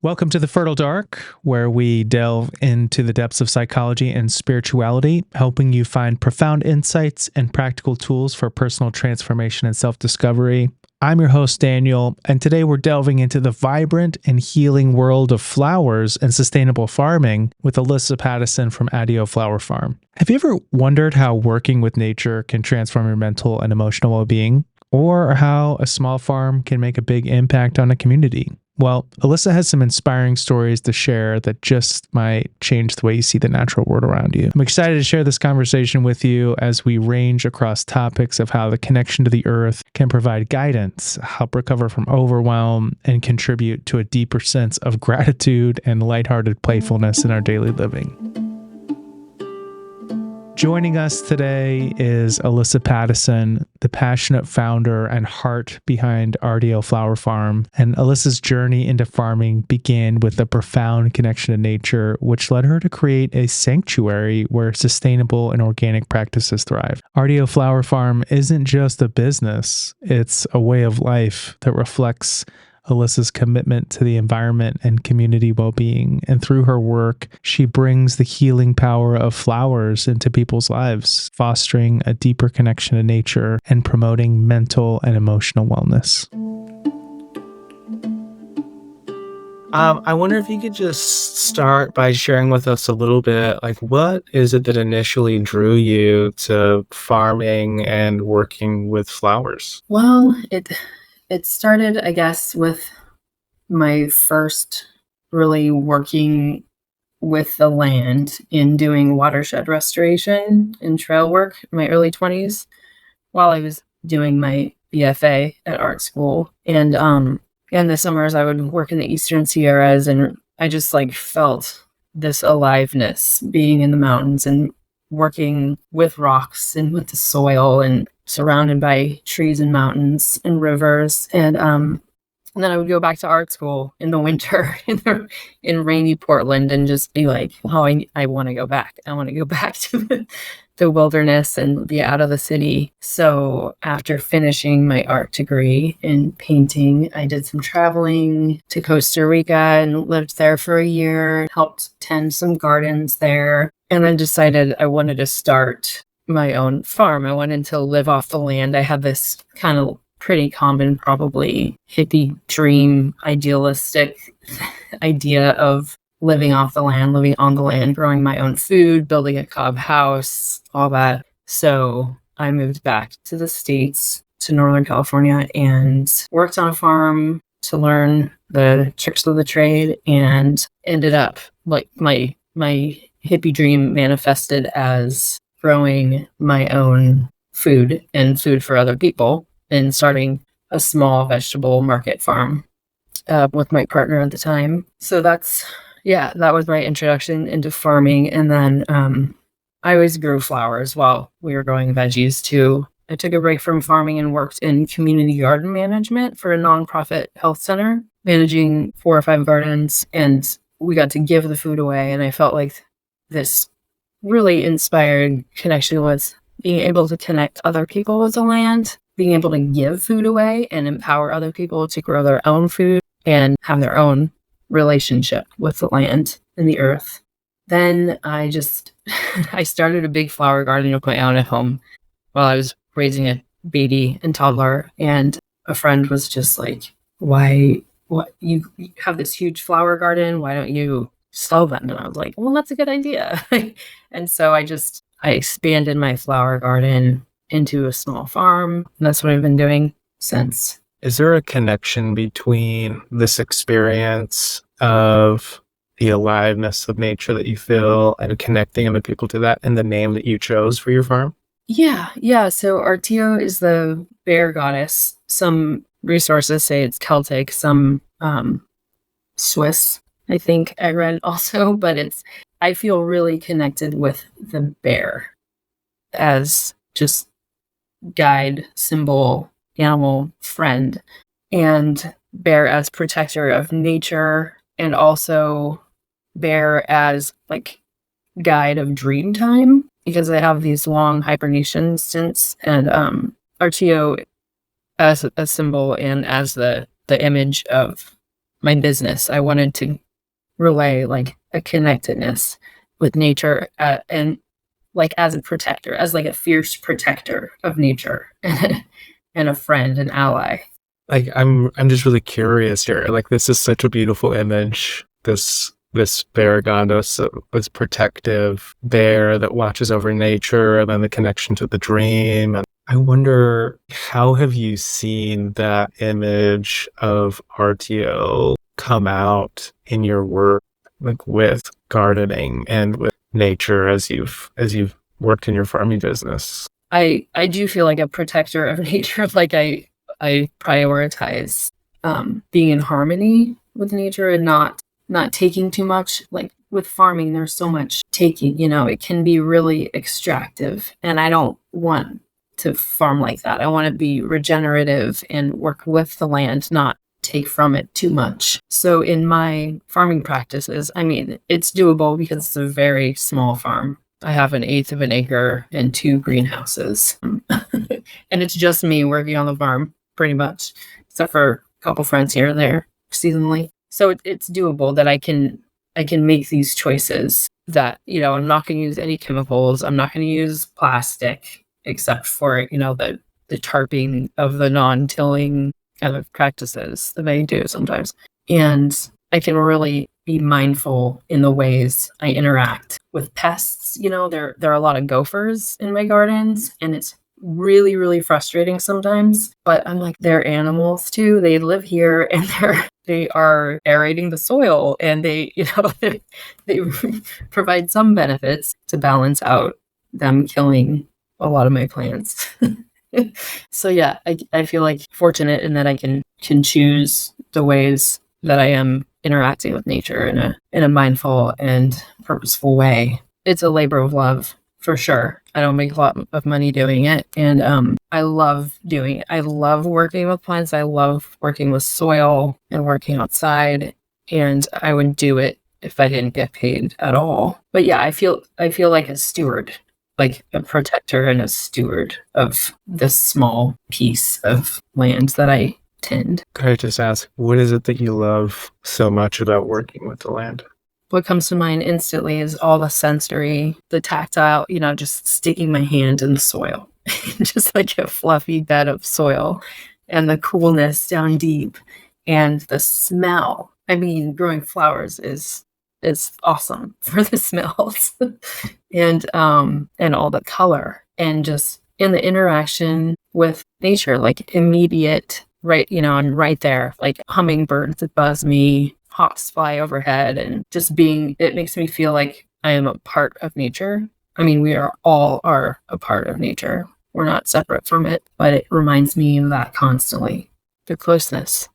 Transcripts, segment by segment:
Welcome to the Fertile Dark, where we delve into the depths of psychology and spirituality, helping you find profound insights and practical tools for personal transformation and self-discovery. I'm your host, Daniel, and today we're delving into the vibrant and healing world of flowers and sustainable farming with Alissa Pattison from Atio Flower Farm. Have you ever wondered how working with nature can transform your mental and emotional well-being, or how a small farm can make a big impact on a community? Well, Alissa has some inspiring stories to share that just might change the way you see the natural world around you. I'm excited to share this conversation with you as we range across topics of how the connection to the earth can provide guidance, help recover from overwhelm, and contribute to a deeper sense of gratitude and lighthearted playfulness in our daily living. Joining us today is Alissa Pattison, the passionate founder and heart behind Artio Flower Farm. And Alissa's journey into farming began with a profound connection to nature, which led her to create a sanctuary where sustainable and organic practices thrive. Artio Flower Farm isn't just a business, it's a way of life that reflects Alissa's commitment to the environment and community well-being. And through her work, she brings the healing power of flowers into people's lives, fostering a deeper connection to nature and promoting mental and emotional wellness. I wonder if you could just start by sharing with us a little bit, like, what is it that initially drew you to farming and working with flowers? Well, it started, I guess, with my first really working with the land in doing watershed restoration and trail work in my early 20s while I was doing my BFA at art school. And in the summers, I would work in the Eastern Sierras, and I just felt this aliveness being in the mountains and working with rocks and with the soil and surrounded by trees and mountains and rivers. And then I would go back to art school in the winter in rainy Portland and just be like, oh, I want to go back. I want to go back to the wilderness and be out of the city. So after finishing my art degree in painting, I did some traveling to Costa Rica and lived there for a year, helped tend some gardens there, and then decided I wanted to start my own farm. I wanted to live off the land. I had this kind of pretty common, probably hippie dream, idealistic idea of living off the land, living on the land, growing my own food, building a cob house, all that. So I moved back to the States, to Northern California, and worked on a farm to learn the tricks of the trade, and ended up my hippie dream manifested as growing my own food and food for other people and starting a small vegetable market farm with my partner at the time. So that was my introduction into farming. And then I always grew flowers while we were growing veggies too. I took a break from farming and worked in community garden management for a nonprofit health center, managing 4 or 5 gardens, and we got to give the food away. And I felt like this really inspired connection was being able to connect other people with the land, being able to give food away and empower other people to grow their own food and have their own relationship with the land and the earth. Then I started a big flower garden of my own at home while I was raising a baby and toddler, and a friend was just like, what you have this huge flower garden, why don't you sell them? And I was like, well, that's a good idea. And so I expanded my flower garden into a small farm. And that's what I've been doing since. Is there a connection between this experience of the aliveness of nature that you feel and connecting other people to that and the name that you chose for your farm? Yeah. So Artio is the bear goddess. Some resources say it's Celtic, some Swiss, I think I read also, but I feel really connected with the bear as just guide, symbol, animal friend, and bear as protector of nature, and also bear as guide of dream time, because I have these long hibernation stints, and Artio as a symbol and as the image of my business. I wanted to relay like a connectedness with nature, and like as a protector, as like a fierce protector of nature and a friend, an ally. Like I'm just really curious here. Like this is such a beautiful image. This bear goddess, this protective bear that watches over nature, and then the connection to the dream. And I wonder, how have you seen that image of Artio come out in your work, like with gardening and with nature as you've worked in your farming business? I do feel like a protector of nature. Like I prioritize being in harmony with nature and not taking too much. Like with farming, there's so much taking, it can be really extractive, and I don't want to farm like that. I want to be regenerative and work with the land, not take from it too much. So in my farming practices, I mean, it's doable because it's a very small farm. I have 1/8 of an acre and 2 greenhouses. And it's just me working on the farm pretty much, except for a couple friends here and there seasonally. So it's doable that I can make these choices that, I'm not going to use any chemicals. I'm not going to use plastic except for, the tarping of the non-tilling kind of practices that I do sometimes. And I can really be mindful in the ways I interact with pests. There are a lot of gophers in my gardens, and it's really, really frustrating sometimes. But I'm like, they're animals too. They live here, and they are aerating the soil, and they provide some benefits to balance out them killing a lot of my plants. So yeah, I feel like fortunate in that I can choose the ways that I am interacting with nature in a mindful and purposeful way. It's a labor of love for sure. I don't make a lot of money doing it, and I love doing it. I love working with plants. I love working with soil and working outside, and I would do it if I didn't get paid at all. But yeah, I feel like a steward, like a protector and a steward of this small piece of land that I tend. Could I just ask, what is it that you love so much about working with the land? What comes to mind instantly is all the sensory, the tactile, just sticking my hand in the soil, just like a fluffy bed of soil, and the coolness down deep, and the smell. I mean, growing flowers is awesome for the smells, and all the color, and just in the interaction with nature, like immediate, right? I'm right there, like hummingbirds that buzz me, hawks fly overhead, and just it makes me feel like I am a part of nature. I mean, we are all a part of nature. We're not separate from it, but it reminds me of that constantly. The closeness,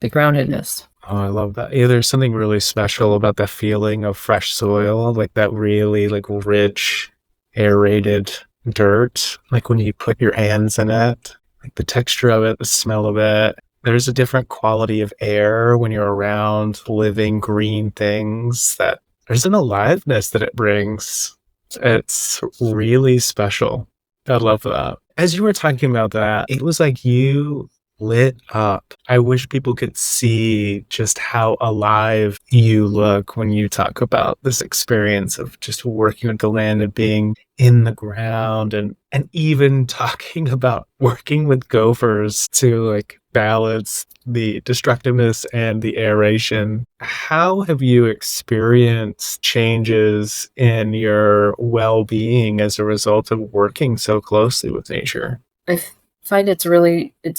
the groundedness. Oh, I love that. Yeah, there's something really special about the feeling of fresh soil, like that really like rich, aerated dirt. Like when you put your hands in it, like the texture of it, the smell of it. There's a different quality of air when you're around living green things, that there's an aliveness that it brings. It's really special. I love that. As you were talking about that, it was like you lit up. I wish people could see just how alive you look when you talk about this experience of just working with the land and being in the ground, and even talking about working with gophers to like balance the destructiveness and the aeration. How have you experienced changes in your well-being as a result of working so closely with nature? I find it's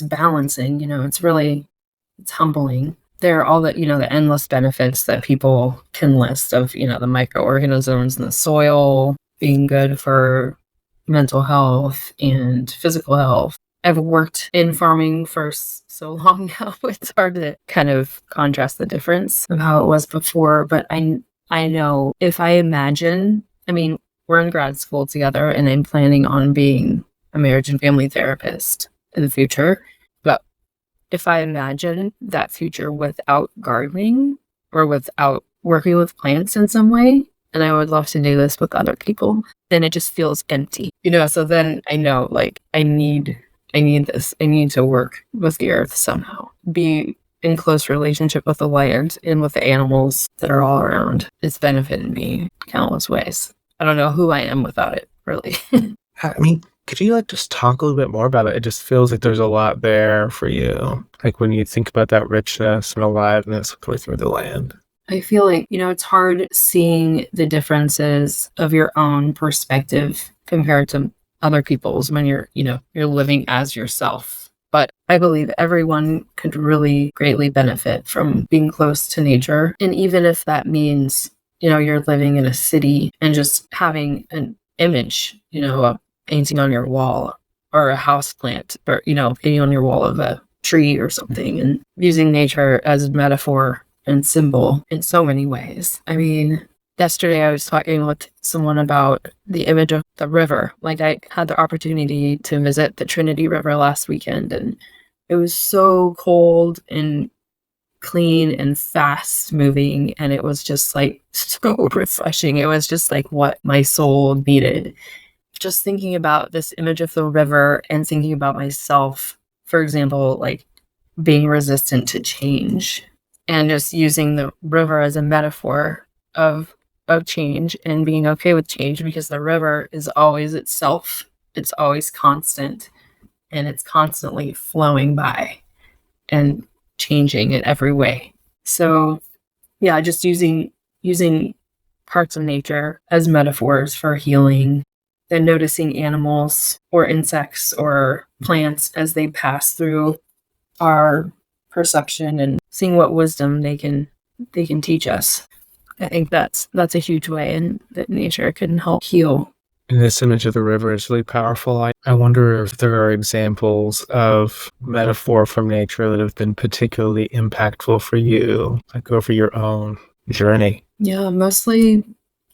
balancing, it's humbling. There are all the endless benefits that people can list of, the microorganisms in the soil being good for mental health and physical health. I've worked in farming for so long now, it's hard to kind of contrast the difference of how it was before. But I know if I imagine, I mean, we're in grad school together, and I'm planning on being a marriage and family therapist in the future. But if I imagine that future without gardening or without working with plants in some way, and I would love to do this with other people, then it just feels empty, so then I know, like, I need this. I need to work with the earth somehow, be in close relationship with the land and with the animals that are all around. It's benefited me countless ways. I don't know who I am without it, really. I mean, could you just talk a little bit more about it? It just feels like there's a lot there for you. Like when you think about that richness and aliveness through the land. I feel like, it's hard seeing the differences of your own perspective compared to other people's when you're living as yourself. But I believe everyone could really greatly benefit from being close to nature. And even if that means, you're living in a city and just having an image, a painting on your wall or a house plant or, painting on your wall of a tree or something, and using nature as a metaphor and symbol in so many ways. I mean, yesterday I was talking with someone about the image of the river. Like, I had the opportunity to visit the Trinity River last weekend, and it was so cold and clean and fast moving, and it was just like so refreshing. It was just like what my soul needed. Just thinking about this image of the river and thinking about myself, for example, like being resistant to change, and just using the river as a metaphor of change and being okay with change, because the river is always itself. It's always constant, and it's constantly flowing by and changing in every way. So yeah, just using parts of nature as metaphors for healing, and noticing animals or insects or plants as they pass through our perception and seeing what wisdom they can teach us. I think that's a huge way in that nature can help heal. And this image of the river is really powerful. I wonder if there are examples of metaphor from nature that have been particularly impactful for you, like over your own journey. Yeah, mostly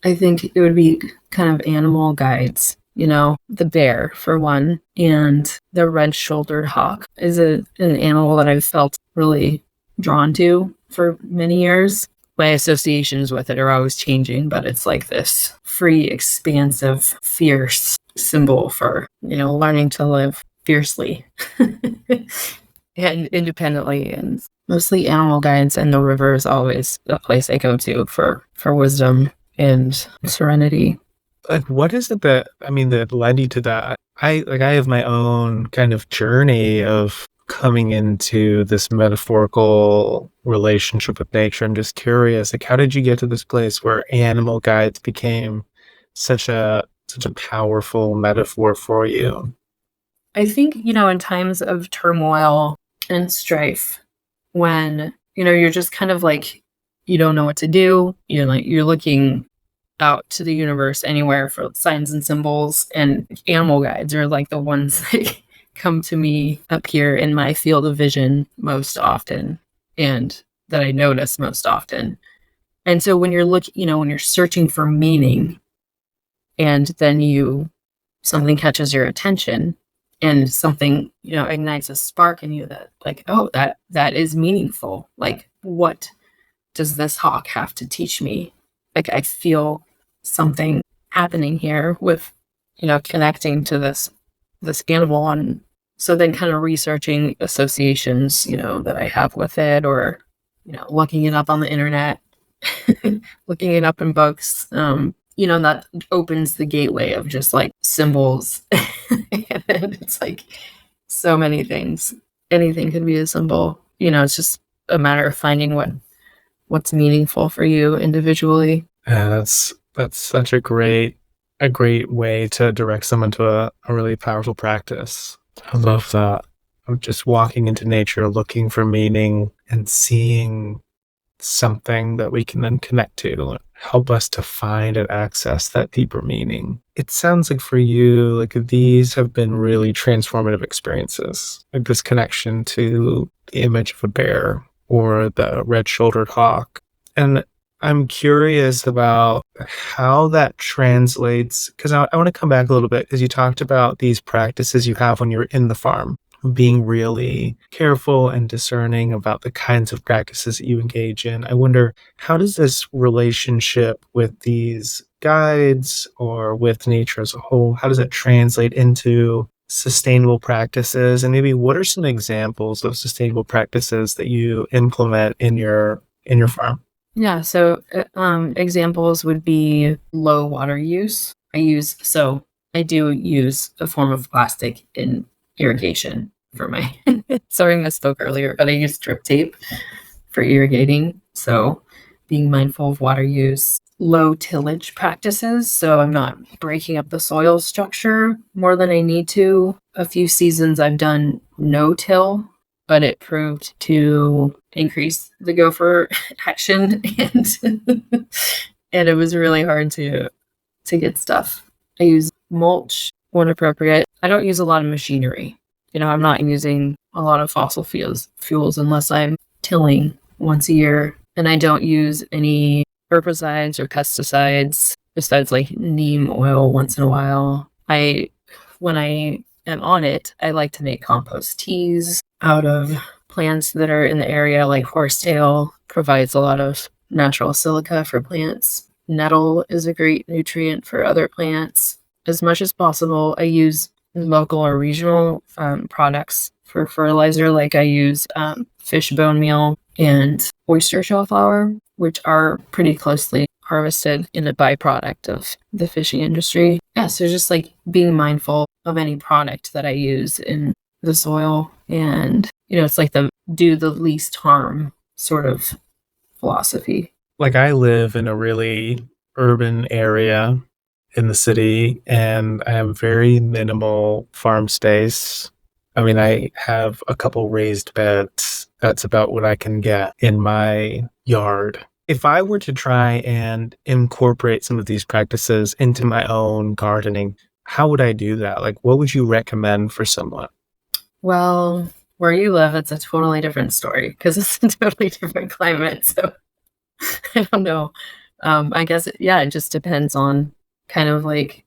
I think it would be kind of animal guides. The bear, for one, and the red-shouldered hawk is an animal that I've felt really drawn to for many years. My associations with it are always changing, but it's like this free, expansive, fierce symbol for, learning to live fiercely and independently. And mostly animal guides, and the river is always a place I go to for wisdom and serenity. Like, what is it that led you to that? I have my own kind of journey of coming into this metaphorical relationship with nature. I'm just curious, like, how did you get to this place where animal guides became such a powerful metaphor for you? I think, in times of turmoil and strife, when, you're just kind of like, you don't know what to do, you're looking out to the universe anywhere for signs and symbols, and animal guides are like the ones that come to me up here in my field of vision most often, and that I notice most often. And so when you're when you're searching for meaning, and then something catches your attention, and something, ignites a spark in you that, like, oh, that is meaningful. Like, what does this hawk have to teach me? Like, I feel something happening here with, connecting to this animal. And so then kind of researching associations, that I have with it, or, looking it up on the internet, looking it up in books, that opens the gateway of just like symbols. And it's like so many things. Anything could be a symbol. It's just a matter of finding what's meaningful for you individually. Yeah, that's such a great way to direct someone to a really powerful practice. I love that. I'm just walking into nature, looking for meaning and seeing something that we can then connect to, help us to find and access that deeper meaning. It sounds like for you, like, these have been really transformative experiences, like this connection to the image of a bear or the red-shouldered hawk. And I'm curious about how that translates, because I want to come back a little bit, because you talked about these practices you have when you're in the farm, being really careful and discerning about the kinds of practices that you engage in. I wonder, how does this relationship with these guides or with nature as a whole, how does it translate into sustainable practices, and maybe what are some examples of sustainable practices that you implement in your farm? Yeah, so examples would be low water use. I do use a form of plastic in irrigation for my sorry, I misspoke earlier, but I use drip tape for irrigating. So being mindful of water use, low tillage practices. So I'm not breaking up the soil structure more than I need to. A few seasons I've done no till, but it proved to increase the gopher action and it was really hard to get stuff. I use mulch when appropriate. I don't use a lot of machinery. I'm not using a lot of fossil fuels unless I'm tilling once a year. And I don't use any herbicides or pesticides besides like neem oil once in a while. When I am on it, I like to make compost teas out of plants that are in the area, like horsetail provides a lot of natural silica for plants. Nettle is a great nutrient for other plants. As much as possible, I use local or regional products for fertilizer. Like I use fish bone meal and oyster shell flour, which are pretty closely harvested in a byproduct of the fishing industry. Yeah, so just like being mindful of any product that I use in the soil. And, it's like the do the least harm sort of philosophy. Like I live in a really urban area in the city, and I have very minimal farm space. I mean, I have a couple raised beds. That's about what I can get in my yard. If I were to try and incorporate some of these practices into my own gardening, how would I do that? Like, what would you recommend for someone? Well, where you live, it's a totally different story because it's a totally different climate. So I don't know. I guess, it just depends on kind of like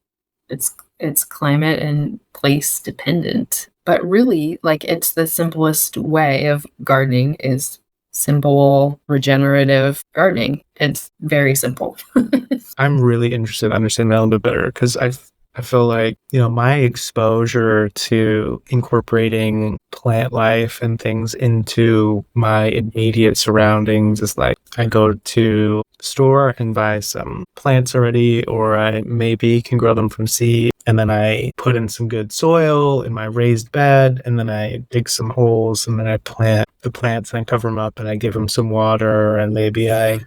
it's climate and place dependent. But really, like it's the simplest way of gardening is simple regenerative gardening. It's very simple. I'm really interested in understanding that a little bit better because I feel like, my exposure to incorporating plant life and things into my immediate surroundings is like I go to the store and buy some plants already, or I maybe can grow them from seed. And then I put in some good soil in my raised bed, and then I dig some holes, and then I plant the plants and I cover them up and I give them some water, and maybe I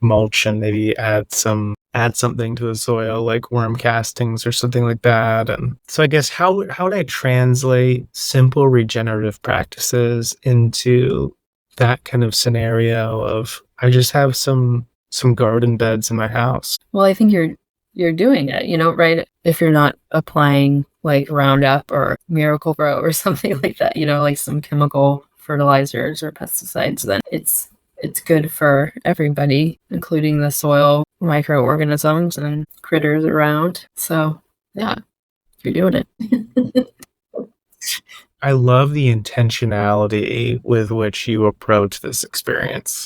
mulch and maybe add something to the soil like worm castings or something like that. And so I guess how would I translate simple regenerative practices into that kind of scenario of I just have some garden beds in my house? Well, I think you're doing it, right? If you're not applying like Roundup or Miracle Grow or something like that, like some chemical fertilizers or pesticides, then it's good for everybody, including the soil microorganisms and critters around. So yeah, you're doing it. I love the intentionality with which you approach this experience.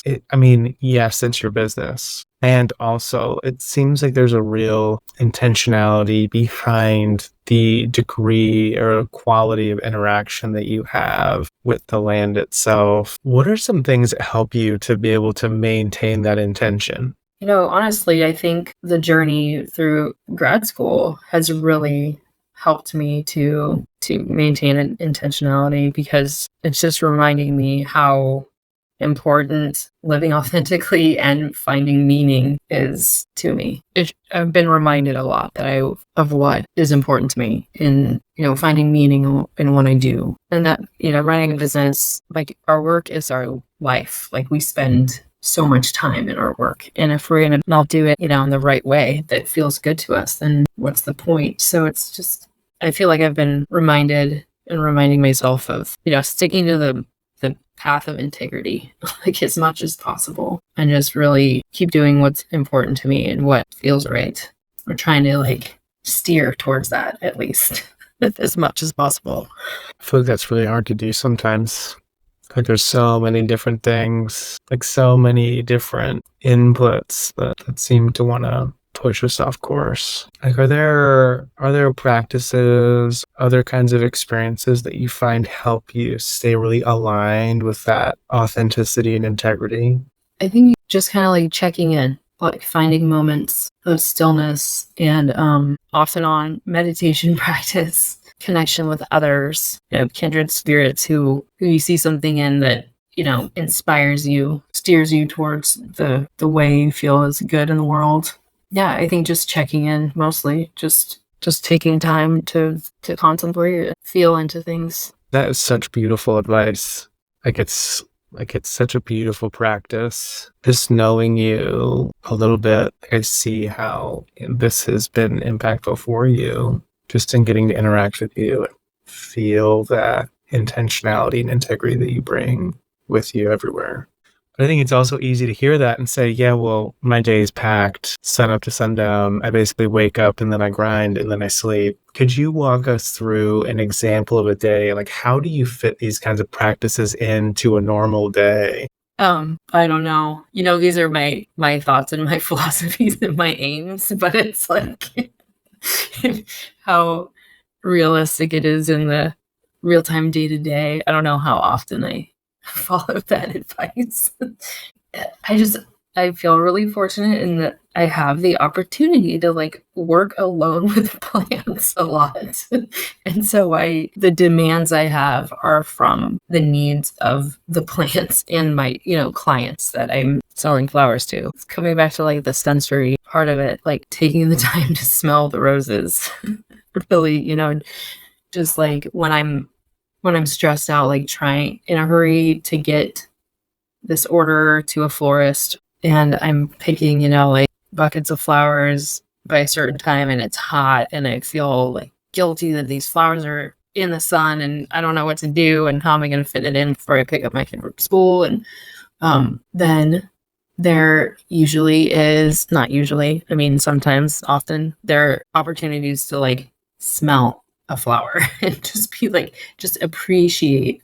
Yes, it's your business. And also, it seems like there's a real intentionality behind the degree or quality of interaction that you have with the land itself. What are some things that help you to be able to maintain that intention? Honestly, I think the journey through grad school has really helped me to maintain an intentionality because it's just reminding me how important living authentically and finding meaning is to me. I've been reminded a lot of what is important to me in, finding meaning in what I do. And that, running a business, like our work is our life. Like we spend so much time in our work. And if we're going to not do it, in the right way that feels good to us, then what's the point? So it's just, I feel like I've been reminded and reminding myself of, sticking to the path of integrity, like as much as possible, and just really keep doing what's important to me and what feels right. We're trying to like steer towards that at least as much as possible. I feel like that's really hard to do sometimes. Like there's so many different things, like so many different inputs that seem to want to push us off course. Like, are there practices, other kinds of experiences that you find help you stay really aligned with that authenticity and integrity? I think just kind of like checking in, like finding moments of stillness and off and on meditation practice, connection with others, kindred spirits who you see something in that, inspires you, steers you towards the way you feel is good in the world. Yeah, I think just checking in mostly, just taking time to contemplate, feel into things. That is such beautiful advice. It's such a beautiful practice. Just knowing you a little bit, I see how this has been impactful for you, just in getting to interact with you and feel that intentionality and integrity that you bring with you everywhere. But I think it's also easy to hear that and say, yeah, well, my day is packed, sun up to sundown. I basically wake up and then I grind and then I sleep. Could you walk us through an example of a day? Like, how do you fit these kinds of practices into a normal day? I don't know. These are my thoughts and my philosophies and my aims, but it's like how realistic it is in the real-time day-to-day. I don't know how often I follow that advice. I feel really fortunate in that I have the opportunity to like work alone with plants a lot. And so the demands I have are from the needs of the plants and my, clients that I'm selling flowers to. It's coming back to like the sensory part of it, like taking the time to smell the roses. Really, just like when I'm stressed out, like trying in a hurry to get this order to a florist, and I'm picking, like buckets of flowers by a certain time and it's hot and I feel like guilty that these flowers are in the sun and I don't know what to do and how am I going to fit it in before I pick up my kid from school. And then there usually is, not usually, I mean, sometimes, often, there are opportunities to like smell a flower and just appreciate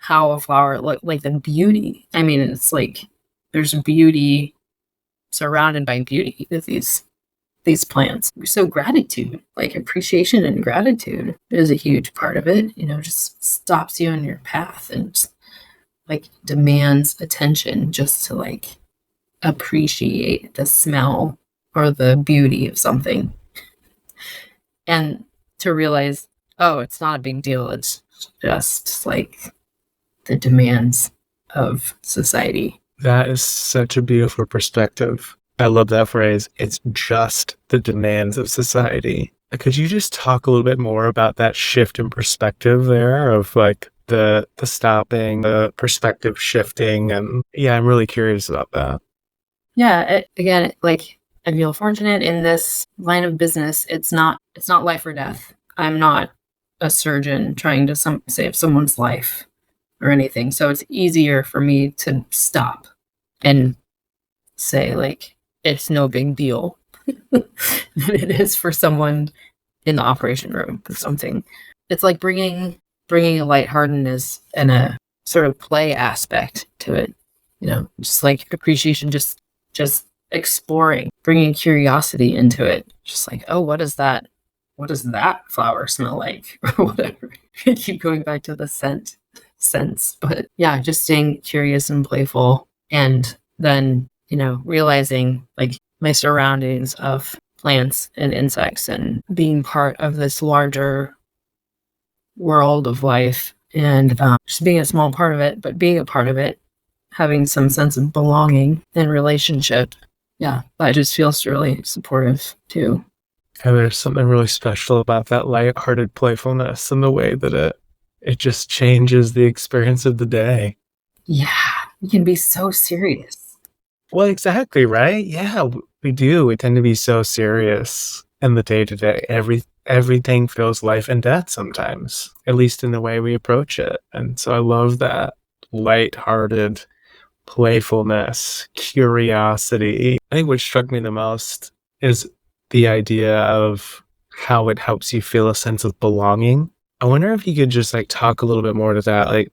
how a flower look, like the beauty. I mean, it's like there's beauty surrounded by beauty with these plants. So gratitude, like appreciation and gratitude is a huge part of it. Just stops you on your path and just, like demands attention just to like appreciate the smell or the beauty of something. And to realize, oh, it's not a big deal. It's just like the demands of society. That is such a beautiful perspective. I love that phrase. It's just the demands of society. Could you just talk a little bit more about that shift in perspective there of like the stopping, the perspective shifting? And yeah, I'm really curious about that. Yeah, again, like I feel fortunate in this line of business. It's not life or death. I'm not a surgeon trying to save someone's life or anything. So it's easier for me to stop and say like, it's no big deal than it is for someone in the operation room or something. It's like bringing a lightheartedness and a sort of play aspect to it, just like appreciation, just exploring, bringing curiosity into it. Just like, oh, what does that flower smell like or whatever. I keep going back to the sense, but yeah, just staying curious and playful, and then realizing like my surroundings of plants and insects and being part of this larger world of life, and just being a small part of it, but being a part of it, having some sense of belonging and relationship. Yeah, that just feels really supportive too. And there's something really special about that lighthearted playfulness and the way that it just changes the experience of the day. Yeah, you can be so serious. Well, exactly, right? Yeah, we do. We tend to be so serious in the day-to-day. Everything feels life and death sometimes, at least in the way we approach it. And so I love that lighthearted playfulness, curiosity. I think what struck me the most is the idea of how it helps you feel a sense of belonging. I wonder if you could just like talk a little bit more to that. Like,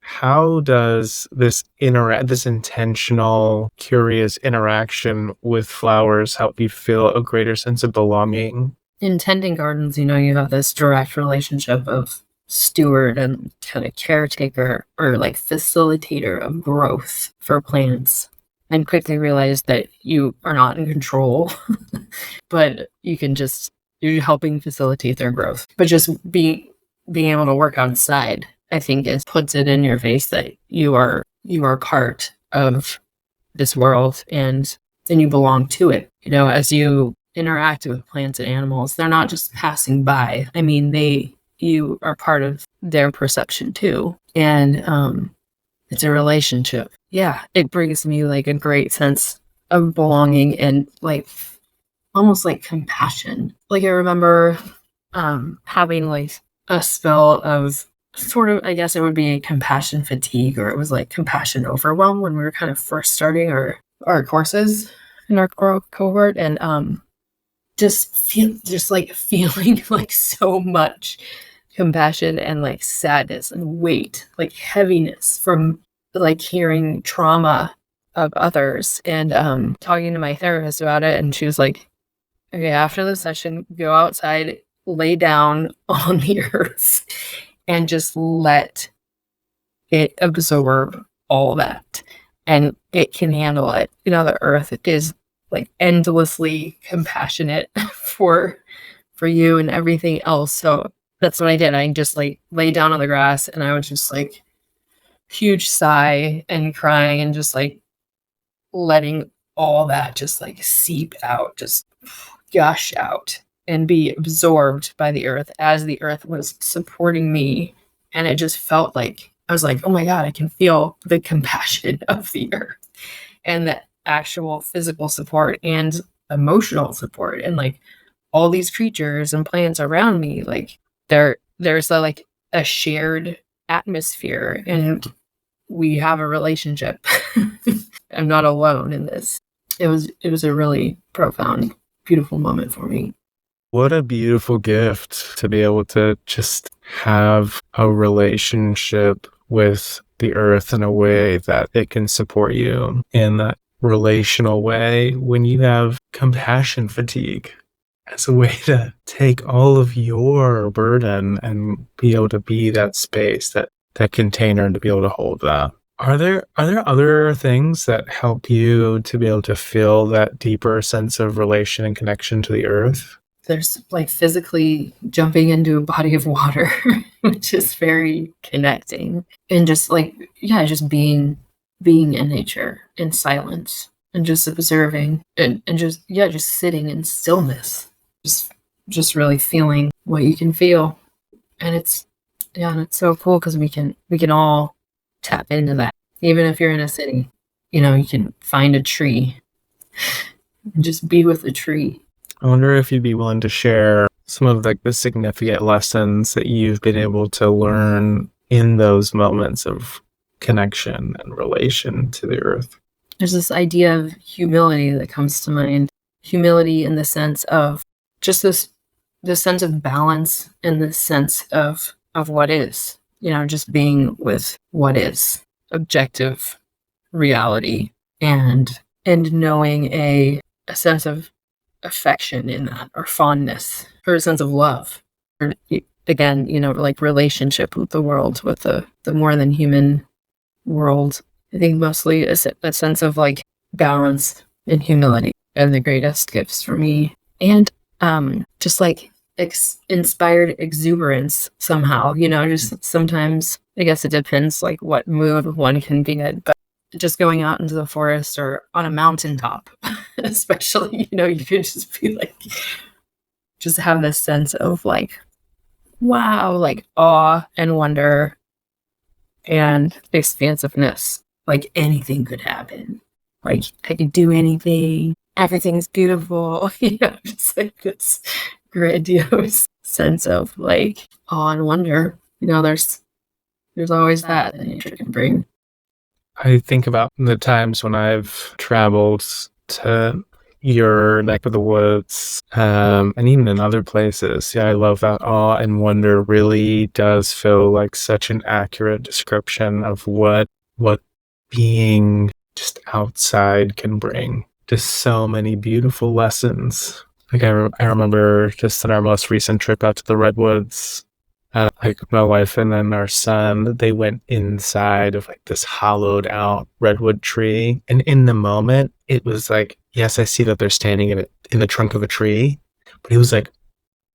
how does this this intentional, curious interaction with flowers help you feel a greater sense of belonging? In tending gardens, you have this direct relationship of steward and kind of caretaker or like facilitator of growth for plants, and quickly realized that you are not in control, but you're helping facilitate their growth. But just being able to work outside, I think, puts it in your face that you are part of this world, and you belong to it. As you interact with plants and animals, they're not just passing by. I mean, you are part of their perception too. And it's a relationship. Yeah, it brings me like a great sense of belonging and like almost like compassion. Like I remember having like a spell of sort of, I guess it would be a compassion fatigue, or it was like compassion overwhelm when we were kind of first starting our courses in our cohort, and feeling like so much compassion and like sadness and weight, like heaviness from like hearing trauma of others, and talking to my therapist about it, and she was like, okay, after the session, go outside, lay down on the earth, and just let it absorb all that, and it can handle it. The earth is like endlessly compassionate for you and everything else. So that's what I did. I just like lay down on the grass, and I was just like huge sigh and crying, and just like letting all that just like seep out, just gush out and be absorbed by the earth as the earth was supporting me. And it just felt like, I was like, oh my God, I can feel the compassion of the earth and the actual physical support and emotional support, and like all these creatures and plants around me, like there's like a shared atmosphere, and we have a relationship. I'm not alone in this. It was a really profound, beautiful moment for me. What a beautiful gift to be able to just have a relationship with the earth in a way that it can support you in that relational way when you have compassion fatigue, as a way to take all of your burden and be able to be that space, that container, to be able to hold that. Are there other things that help you to be able to feel that deeper sense of relation and connection to the earth? There's like physically jumping into a body of water, which is very connecting, and just like, yeah, just being in nature in silence and just observing, and just sitting in stillness, just really feeling what you can feel. And it's so cool because we can all tap into that. Even if you're in a city, you can find a tree and just be with the tree. I wonder if you'd be willing to share some of like the significant lessons that you've been able to learn in those moments of connection and relation to the earth. There's this idea of humility that comes to mind. Humility in the sense of just the sense of balance, and the sense of what is, just being with what is, objective reality, and knowing a sense of affection in that, or fondness, or a sense of love, or again, like relationship with the world, with the more than human world. I think mostly a sense of like balance and humility are the greatest gifts for me. And just like inspired exuberance somehow, just sometimes, I guess it depends like what mood one can be in, but just going out into the forest or on a mountaintop, especially, you could just be like, just have this sense of like, wow, like awe and wonder and expansiveness. Like anything could happen. Like I could do anything. Everything's beautiful. Just like this grandiose sense of like awe and wonder. There's always that nature can bring. I think about the times when I've traveled to your neck of the woods, and even in other places. Yeah, I love that. Awe and wonder really does feel like such an accurate description of what being just outside can bring. Just so many beautiful lessons. Like I remember just in our most recent trip out to the redwoods, like my wife and then our son, they went inside of like this hollowed out redwood tree, and in the moment, it was like, yes, I see that they're standing in the trunk of a tree, but it was like,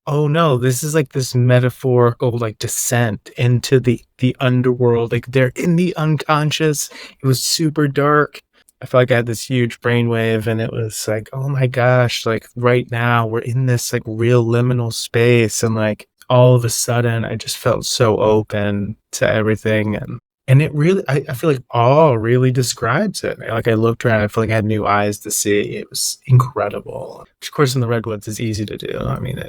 oh no, this is like this metaphorical like descent into the underworld. Like they're in the unconscious. It was super dark. I felt like I had this huge brainwave, and it was like, oh my gosh, like right now we're in this like real liminal space, and like all of a sudden I just felt so open to everything, and it really, I feel like awe really describes it. Like I looked around, I feel like I had new eyes to see. It was incredible. Which of course in the redwoods is easy to do. I mean,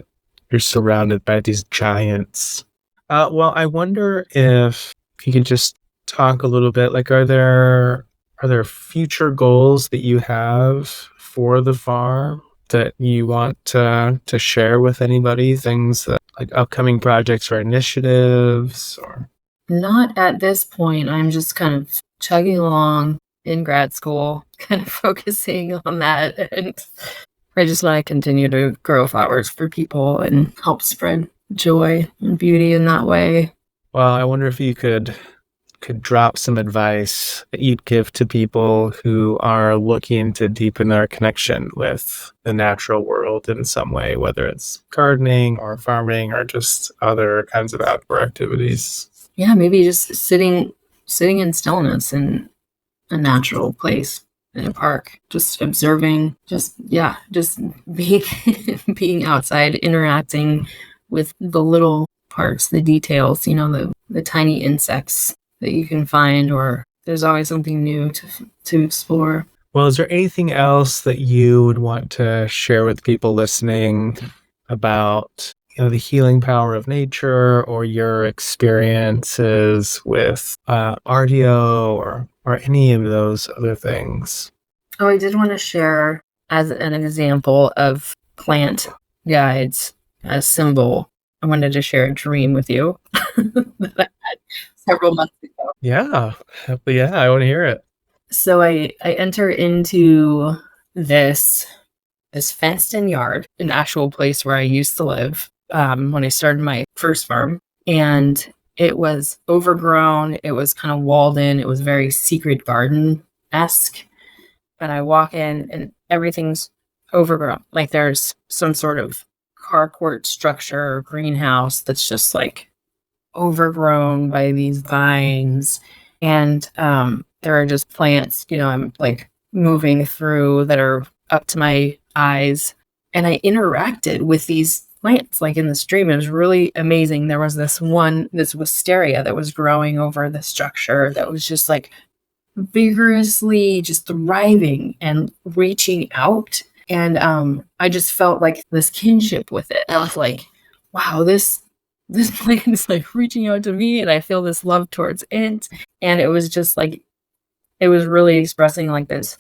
you're surrounded by these giants. Well, I wonder if you could just talk a little bit, like, are there future goals that you have for the farm that you want to share with anybody? Things that, like upcoming projects or initiatives, or? Not at this point. I'm just kind of chugging along in grad school, kind of focusing on that. And I just want to continue to grow flowers for people and help spread joy and beauty in that way. Well, I wonder if you could drop some advice that you'd give to people who are looking to deepen their connection with the natural world in some way, whether it's gardening or farming or just other kinds of outdoor activities. Yeah, maybe just sitting in stillness in a natural place, in a park, just observing, just being being outside, interacting with the little parts, the details, the tiny insects that you can find, or there's always something new to explore. Well, is there anything else that you would want to share with people listening about, the healing power of nature, or your experiences with Artio, or any of those other things? Oh, I did want to share as an example of plant guides, a symbol. I wanted to share a dream with you that I had several months ago. Yeah, I want to hear it. So I enter into this fenced-in yard, an actual place where I used to live when I started my first farm, and it was overgrown. It was kind of walled in. It was very secret garden-esque. And I walk in, and everything's overgrown. Like there's some sort of carport structure or greenhouse that's just like overgrown by these vines, and there are just plants, I'm like moving through that are up to my eyes, and I interacted with these plants like in the stream. It was really amazing. There was this wisteria that was growing over the structure that was just like vigorously just thriving and reaching out, and I just felt like this kinship with it. I was like, wow, this plant is like reaching out to me, and I feel this love towards it. And it was just like, it was really expressing like this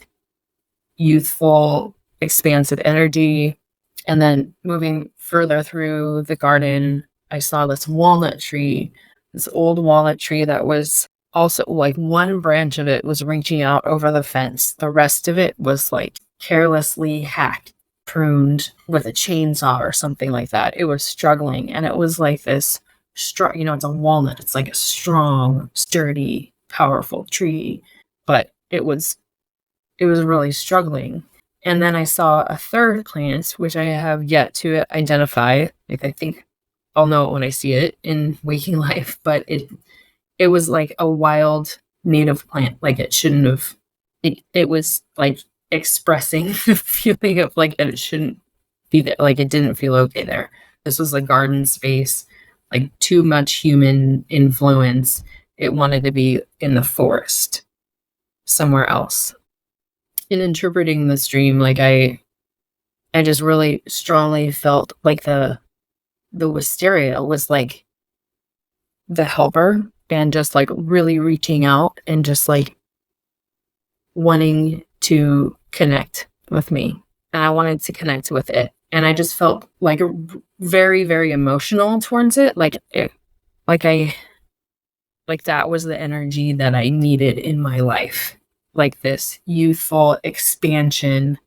youthful, expansive energy. And then moving further through the garden, I saw this walnut tree, this old walnut tree that was also like one branch of it was reaching out over the fence. The rest of it was like carelessly hacked, pruned with a chainsaw or something like that. It was struggling, and it was like this strong, it's a walnut. It's like a strong, sturdy, powerful tree, but it was really struggling. And then I saw a third plant, which I have yet to identify. Like I think I'll know it when I see it in waking life, but it was like a wild native plant. Like it shouldn't have. It was like expressing the feeling of like that it shouldn't be there. Like it didn't feel okay there. This was a garden space, like too much human influence. It wanted to be in the forest, somewhere else. In interpreting this dream, like I just really strongly felt like the wisteria was like the helper, and just like really reaching out and just like wanting to connect with me. and I wanted to connect with it. And I just felt like very, very emotional towards it. Like that was the energy that I needed in my life. Like this youthful expansion,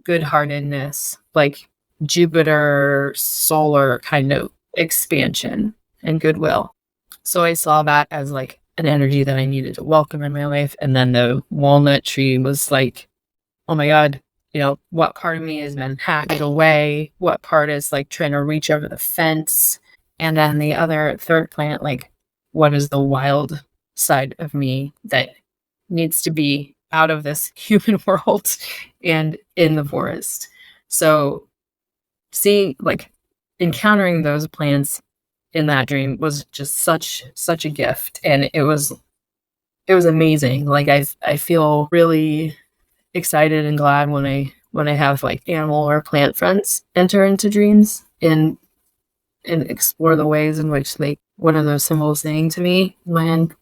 good-heartedness, like Jupiter solar kind of expansion and goodwill. So I saw that as like an energy that I needed to welcome in my life. And then the walnut tree was like, oh my God, what part of me has been hacked away? What part is like trying to reach over the fence? And then the third plant, like, what is the wild side of me that needs to be out of this human world and in the forest? So encountering those plants in that dream was just such a gift. And it was amazing. Like I feel really excited and glad when I have like animal or plant friends enter into dreams and explore the ways in which what are those symbols saying to me in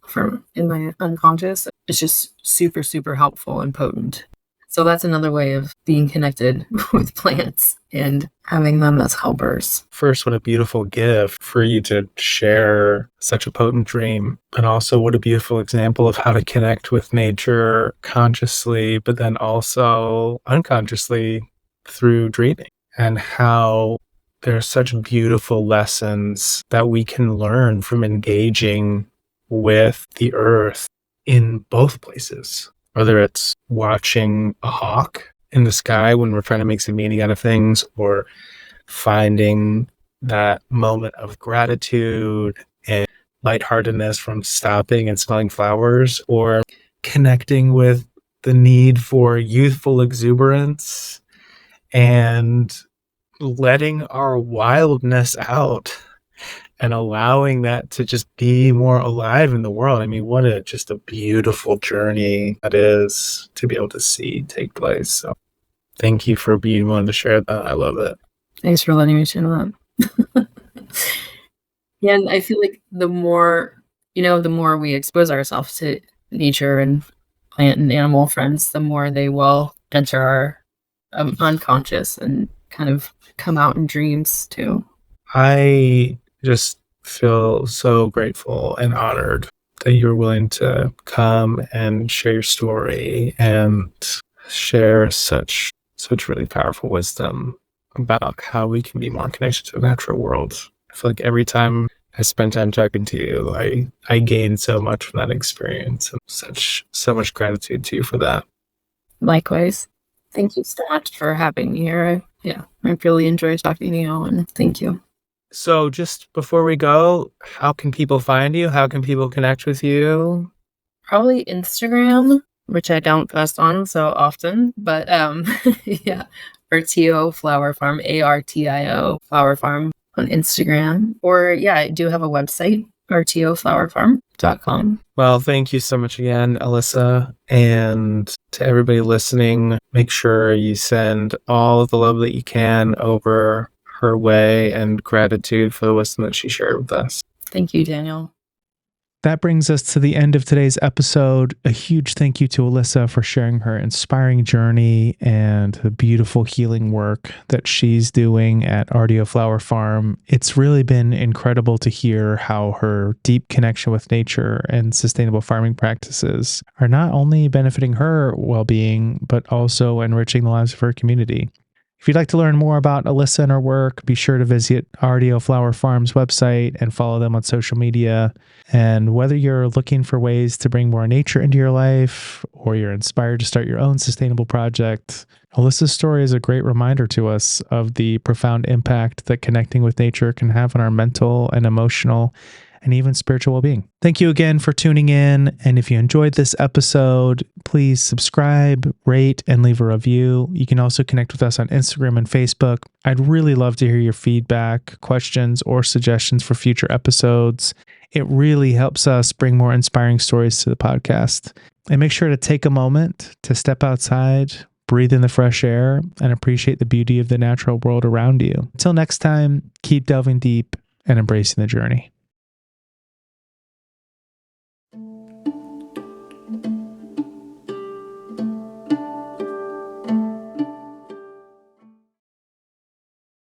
my unconscious. It's just super, super helpful and potent. So that's another way of being connected with plants and having them as helpers. First, what a beautiful gift for you to share such a potent dream. And also what a beautiful example of how to connect with nature consciously, but then also unconsciously through dreaming. And how there are such beautiful lessons that we can learn from engaging with the earth in both places. Whether it's watching a hawk in the sky when we're trying to make some meaning out of things, or finding that moment of gratitude and lightheartedness from stopping and smelling flowers, or connecting with the need for youthful exuberance and letting our wildness out and allowing that to just be more alive in the world. I mean, just a beautiful journey that is to be able to see take place. So thank you for being willing to share that. I love it. Thanks for letting me share that. Yeah, and I feel like the more we expose ourselves to nature and plant and animal friends, the more they will enter our unconscious and kind of come out in dreams too. I just feel so grateful and honored that you're willing to come and share your story and share such really powerful wisdom about how we can be more connected to the natural world. I feel like every time I spend time talking to you, I gain so much from that experience, and so much gratitude to you for that. Likewise. Thank you so much for having me here. I really enjoyed talking to you, and thank you. So just before we go, how can people find you? How can people connect with you? Probably Instagram, which I don't post on so often, but Artio Flower Farm, Artio Flower Farm on Instagram. Or I do have a website, artioflowerfarm.com. Well, thank you so much again, Alissa. And to everybody listening, make sure you send all of the love that you can over her way, and gratitude for the wisdom that she shared with us. Thank you, Daniel. That brings us to the end of today's episode. A huge thank you to Alissa for sharing her inspiring journey and the beautiful healing work that she's doing at Artio Flower Farm. It's really been incredible to hear how her deep connection with nature and sustainable farming practices are not only benefiting her well-being, but also enriching the lives of her community. If you'd like to learn more about Alissa and her work, be sure to visit Artio Flower Farm's website and follow them on social media. And whether you're looking for ways to bring more nature into your life, or you're inspired to start your own sustainable project, Alissa's story is a great reminder to us of the profound impact that connecting with nature can have on our mental and emotional and even spiritual well-being. Thank you again for tuning in. And if you enjoyed this episode, please subscribe, rate, and leave a review. You can also connect with us on Instagram and Facebook. I'd really love to hear your feedback, questions, or suggestions for future episodes. It really helps us bring more inspiring stories to the podcast. And make sure to take a moment to step outside, breathe in the fresh air, and appreciate the beauty of the natural world around you. Until next time, keep delving deep and embracing the journey.